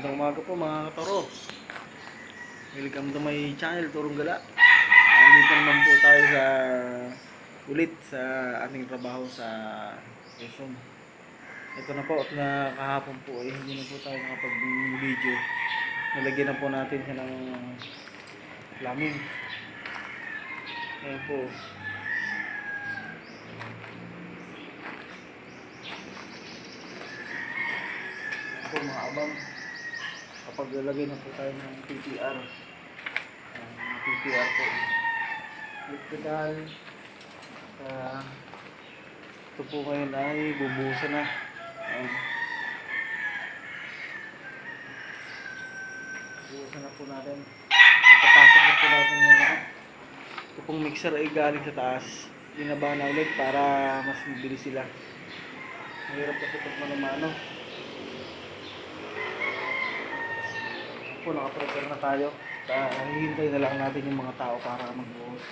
Magandang umaga po mga katoro. Welcome to my channel, Turong Gala. Dito naman po tayo ulit sa ating trabaho sa Quezon. Ito na po at kahapon po ay hindi na po tayo nakapag-video. Nalagyan na po natin siya ng laming. Ayan po. Ito mga abang. Kapag lalagay na po tayo ng PPR. PPR po. Electrical. Ito po ngayon ay bubuhusan na. Bubuhusan na po natin. Napapasok na po natin yung ito pong mixer ay galing sa taas. Binaba na ulit para mas mabilis sila. Mahirap kasi ito mano-mano. Po, nakaprepare na tayo. Hihintay na lang natin yung mga tao para magbuhos.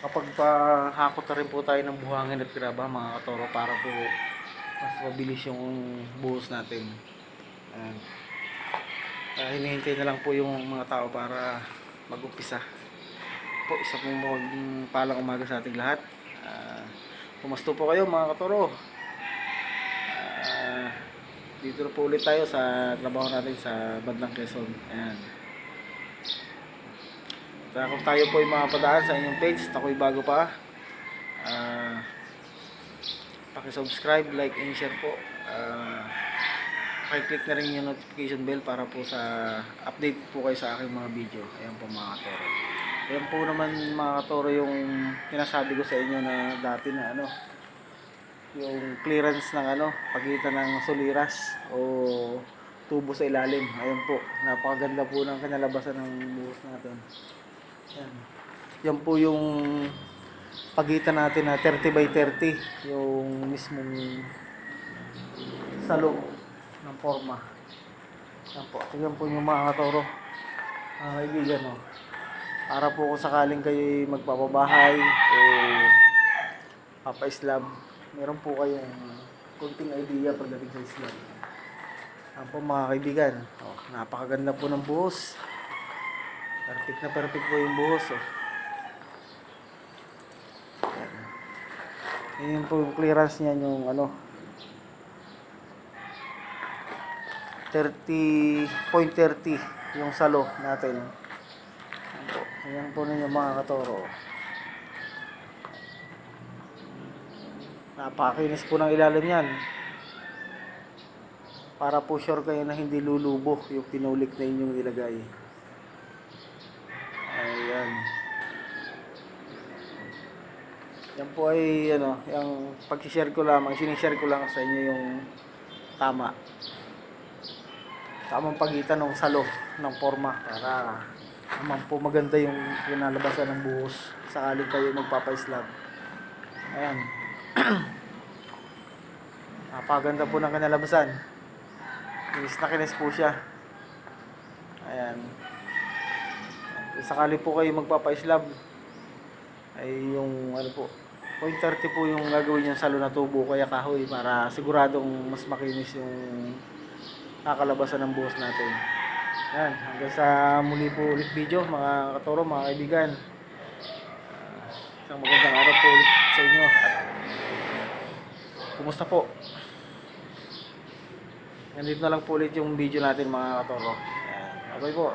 Nakapagpahakot na rin po tayo ng buhangin at graba mga katoro para po mas mabilis yung buhos natin. Hinihintay na lang po yung mga tao para mag-umpisa po. Isa pong palang umaga sa ating lahat. Kumusta po kayo mga katoro? Dito na po ulit tayo sa trabaho natin sa bandang Quezon. Ayan. Kung tayo po ay makapadaan sa inyong page at ako'y bago pa, paki-subscribe, like, and share po. Paki-click na rin yung notification bell para po sa update po kayo sa aking mga video. Ayan po mga katoro. Ayan po naman mga katoro yung sinasabi ko sa inyo na dati na yung clearance ng pagitan ng soliras o tubo sa ilalim. Ayan po, napakaganda po ng kinalabasan ng buhos natin. Yan po yung pagitan natin na 30 by 30 yung mismong salo ng forma. Yan po, tignan po yung mga katoro, mga kaibigan, para po kung sakaling kayo magpapabahay o papa-slab, meron po kayong kunting idea pagdating sa slab. Yan po mga kaibigan, napakaganda po ng buhos. Perfect na perfect po yung buhos. Yan po yung clearance niya, yung 30.30 yung salo natin. Yan po ninyo mga katoro. Napakakinis po ng ilalim yan. Para po sure kayo na hindi lulubo yung pinulik na inyong ilagay. Ayan. Yan po ay yung pag-share ko lamang, sinishare ko lang sa inyo yung tamang pagitan ng salo ng forma para naman po maganda yung pinalabasan ng buhos sakaling kayo magpapa-slab. Ayan. Napakaganda po ng kinalabasan. Kinis na kinis po siya. Ayan. Sakali po kayo magpapa-slab ay yung 0.30 po yung gagawin yung salo na tubo kaya kahoy para siguradong mas makinis yung kakalabasan ng buhos natin. Ayan, hanggang sa muli po ulit video mga katoro, mga kaibigan. Isang magandang araw po ulit sa inyo at Kumusta po? Nandito na lang po ulit yung video natin mga katoro. Ayan. Okay po.